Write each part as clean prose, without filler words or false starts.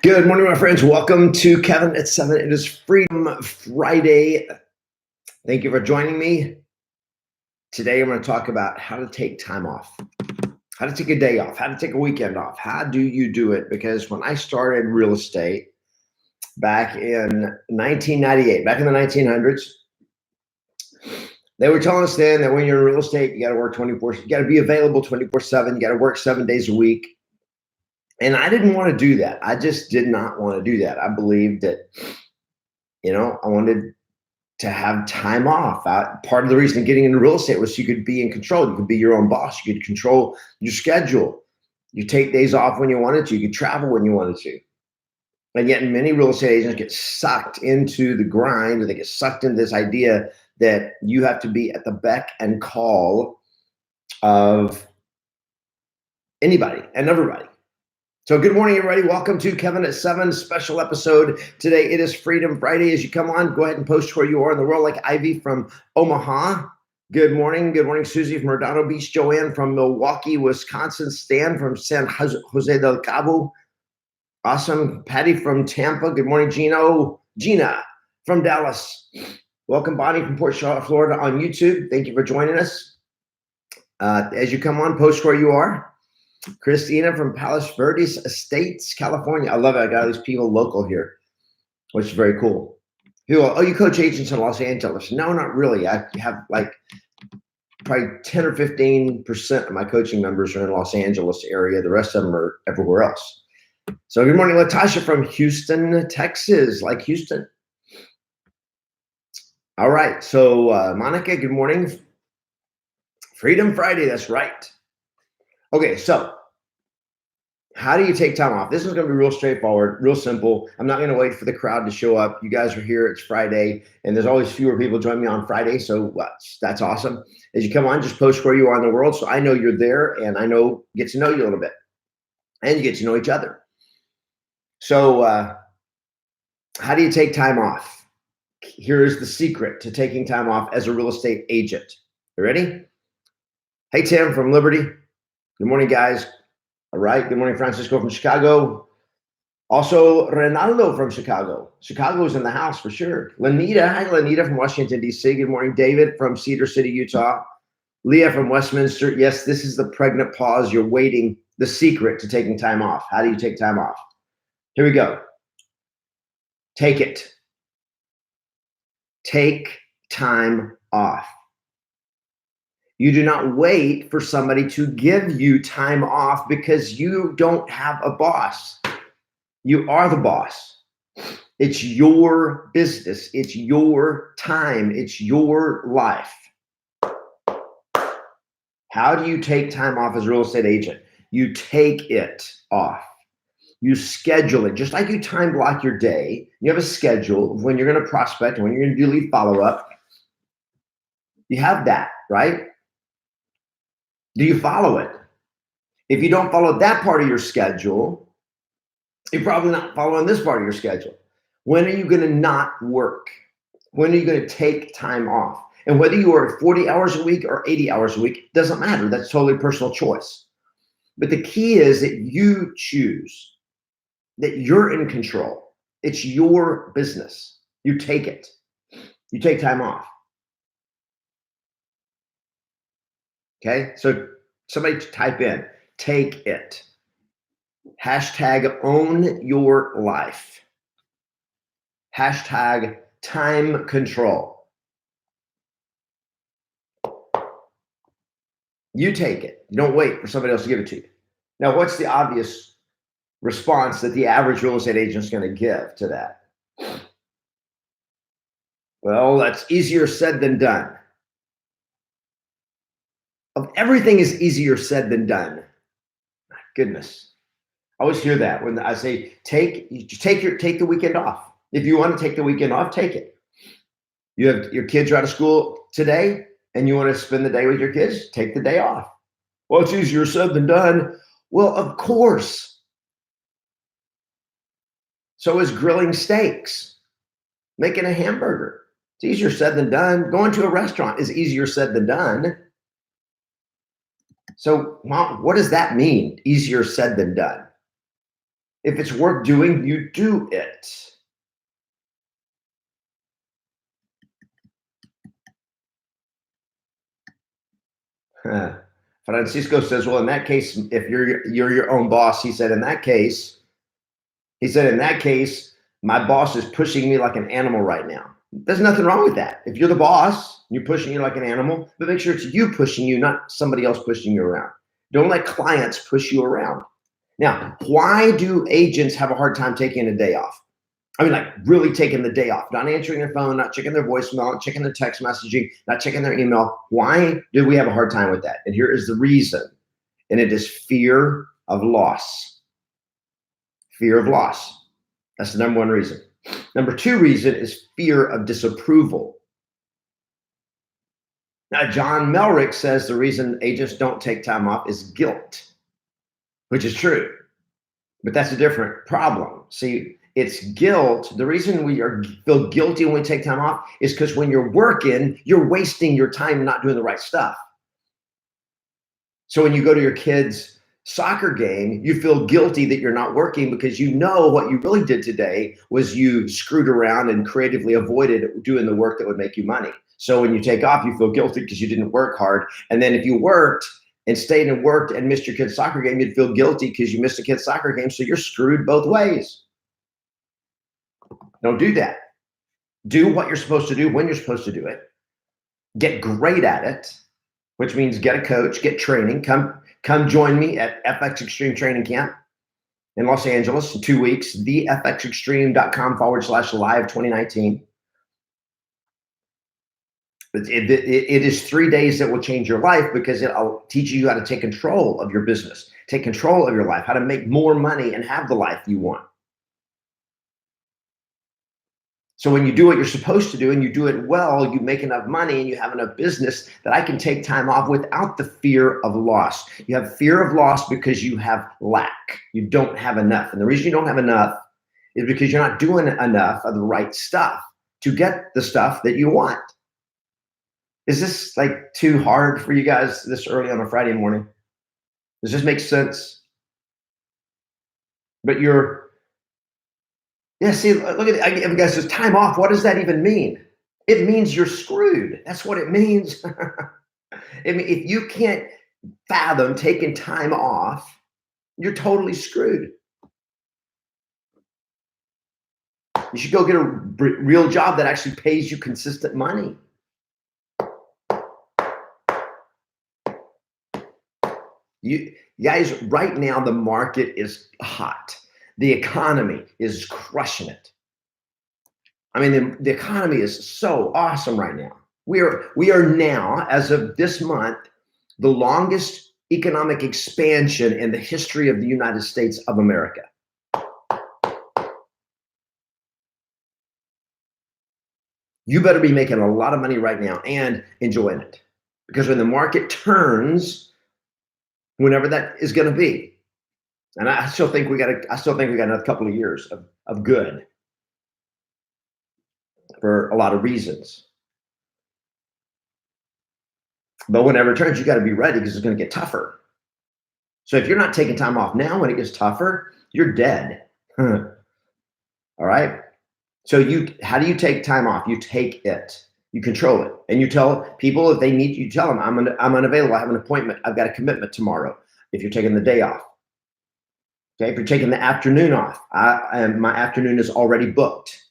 Good morning, my friends. Welcome to Kevin at 7. It is Freedom Friday. Thank you for joining me. Today, I'm going to talk about how to take time off, how to take a day off, how to take a weekend off. How do you do it? Because when I started real estate back in 1998, back in the 1900s, they were telling us then that when you're in real estate, you got to work 24, you got to be available 24/7, you got to work 7 days a week. And I didn't want to do that. I just did not want to do that. I believed that, I wanted to have time off. Part of the reason getting into real estate was you could be in control. You could be your own boss. You could control your schedule. You take days off when you wanted to. You could travel when you wanted to. And yet many real estate agents get sucked into the grind, or they get sucked into this idea that you have to be at the beck and call of anybody and everybody. So good morning, everybody. Welcome to Kevin at 7 special episode. Today, it is Freedom Friday. As you come on, go ahead and post where you are in the world, like Ivy from Omaha. Good morning. Good morning, Susie from Redondo Beach. Joanne from Milwaukee, Wisconsin. Stan from San Jose del Cabo. Awesome. Patty from Tampa. Good morning, Gina from Dallas. Welcome, Bonnie from Port Charlotte, Florida on YouTube. Thank you for joining us. As you come on, post where you are. Christina from Palos Verdes Estates, California. I love it. I got all these people local here, which is very cool. People, you coach agents in Los Angeles? No, not really. I have like probably 10 or 15% of my coaching members are in Los Angeles area. The rest of them are everywhere else. So good morning, Latasha from Houston, Texas, like Houston. All right. So Monica, good morning. Freedom Friday. That's right. Okay, so how do you take time off? This is going to be real straightforward, real simple. I'm not going to wait for the crowd to show up. You guys are here. It's Friday, and there's always fewer people join me on Friday, so that's awesome. As you come on, just post where you are in the world so I know you're there, and I get to know you a little bit, and you get to know each other. So how do you take time off? Here's the secret to taking time off as a real estate agent. You ready? Hey, Tim from Liberty. Good morning, guys. All right. Good morning, Francisco from Chicago. Also, Ronaldo from Chicago. Chicago's in the house for sure. Lanita. Hi, Lanita from Washington, D.C. Good morning, David from Cedar City, Utah. Leah from Westminster. Yes, this is the pregnant pause. You're waiting. The secret to taking time off. How do you take time off? Here we go. Take it. Take time off. You do not wait for somebody to give you time off because you don't have a boss. You are the boss. It's your business. It's your time. It's your life. How do you take time off as a real estate agent? You take it off. You schedule it. Just like you time block your day, you have a schedule of when you're going to prospect and when you're going to do lead follow-up. You have that, right? Do you follow it? If you don't follow that part of your schedule, you're probably not following this part of your schedule. When are you going to not work? When are you going to take time off? And whether you are 40 hours a week or 80 hours a week, doesn't matter. That's totally personal choice. But the key is that you choose, that you're in control. It's your business. You take it. You take time off. Okay, so somebody type in, take it. Hashtag own your life. Hashtag time control. You take it. You don't wait for somebody else to give it to you. Now, what's the obvious response that the average real estate agent is going to give to that? Well, that's easier said than done. Everything is easier said than done. My goodness. I always hear that when I say take the weekend off. If you want to take the weekend off, take it. You have your kids are out of school today and you want to spend the day with your kids, take the day off. Well, it's easier said than done. Well, of course. So is grilling steaks, making a hamburger. It's easier said than done. Going to a restaurant is easier said than done. So, Mom, what does that mean? Easier said than done. If it's worth doing, you do it. Francisco says, well, in that case, if you're your own boss, he said, in that case, my boss is pushing me like an animal right now. There's nothing wrong with that. If you're the boss, you're pushing you like an animal, but make sure it's you pushing you, not somebody else pushing you around. Don't let clients push you around. Now, why do agents have a hard time taking a day off? I mean, like really taking the day off, not answering their phone, not checking their voicemail, not checking their text messaging, not checking their email. Why do we have a hard time with that? And here is the reason. And it is fear of loss. Fear of loss. That's the number one reason. Number two reason is fear of disapproval. Now, John Melrick says the reason agents don't take time off is guilt, which is true, but that's a different problem. See, it's guilt. The reason we feel guilty when we take time off is because when you're working, you're wasting your time not doing the right stuff. So when you go to your kid's soccer game, you feel guilty that you're not working because you know what you really did today was you screwed around and creatively avoided doing the work that would make you money. So when you take off, you feel guilty because you didn't work hard. And then if you worked and stayed and worked and missed your kid's soccer game, you'd feel guilty because you missed a kid's soccer game. So you're screwed both ways. Don't do that. Do what you're supposed to do when you're supposed to do it. Get great at it, which means get a coach, get training. Come join me at FX Extreme Training Camp in Los Angeles in 2 weeks, thefxextreme.com/live 2019. It is 3 days that will change your life because it'll teach you how to take control of your business, take control of your life, how to make more money and have the life you want. So when you do what you're supposed to do and you do it well, you make enough money and you have enough business that I can take time off without the fear of loss. You have fear of loss because you have lack. You don't have enough. And the reason you don't have enough is because you're not doing enough of the right stuff to get the stuff that you want. Is this like too hard for you guys this early on a Friday morning? Does this make sense? But yeah, see, look at it. I give guys, says time off. What does that even mean? It means you're screwed. That's what it means. I mean, if you can't fathom taking time off, you're totally screwed. You should go get a real job that actually pays you consistent money. You guys, right now, the market is hot. The economy is crushing it. I mean, the economy is so awesome right now. We are now, as of this month, the longest economic expansion in the history of the United States of America. You better be making a lot of money right now and enjoying it. Because when the market turns, whenever that is going to be, and I still think we got another couple of years of good for a lot of reasons. But whenever it turns, you got to be ready because it's going to get tougher. So if you're not taking time off now, when it gets tougher, you're dead. All right. So how do you take time off? You take it. You control it, and you tell people if they need you. Tell them I'm unavailable. I have an appointment. I've got a commitment tomorrow. If you're taking the day off. Okay, if you're taking the afternoon off, my afternoon is already booked.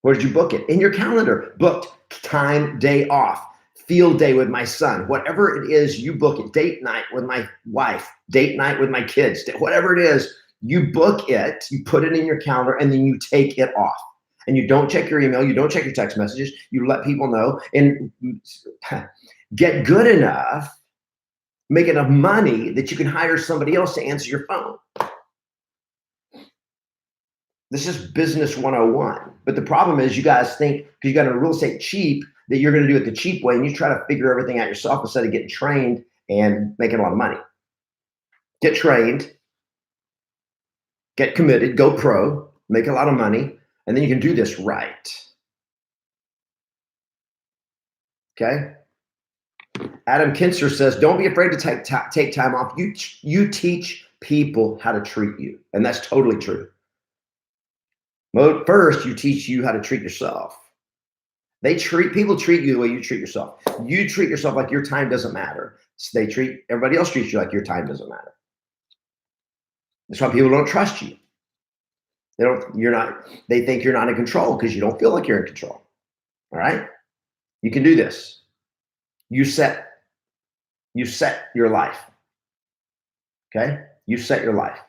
Where did you book it? In your calendar. Booked time, day off, field day with my son. Whatever it is, you book it. Date night with my wife, date night with my kids, whatever it is, you book it, you put it in your calendar, and then you take it off. And you don't check your email, you don't check your text messages, you let people know, and get good enough, make enough money that you can hire somebody else to answer your phone. This is business 101. But the problem is you guys think, because you got a real estate cheap, that you're going to do it the cheap way, and you try to figure everything out yourself instead of getting trained and making a lot of money. Get trained, get committed, go pro, make a lot of money, and then you can do this right. Okay? Adam Kinser says, don't be afraid to take time off. You teach people how to treat you. And that's totally true. First, you teach you how to treat yourself. People treat you the way you treat yourself. You treat yourself like your time doesn't matter. So everybody else treats you like your time doesn't matter. That's why people don't trust you. They think you're not in control because you don't feel like you're in control. All right? You can do this. You set your life. Okay? You set your life.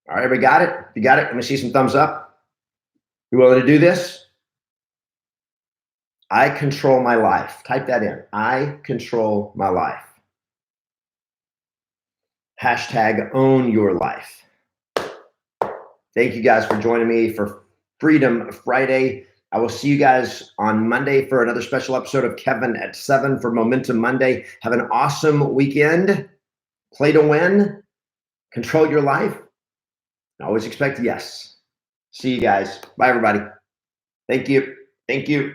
All right, everybody got it? If you got it, let me see some thumbs up. You willing to do this? I control my life. Type that in. I control my life. Hashtag own your life. Thank you guys for joining me for Freedom Friday. I will see you guys on Monday for another special episode of Kevin at 7 for Momentum Monday. Have an awesome weekend. Play to win. Control your life. Always expect a yes. See you guys. Bye, everybody. Thank you. Thank you.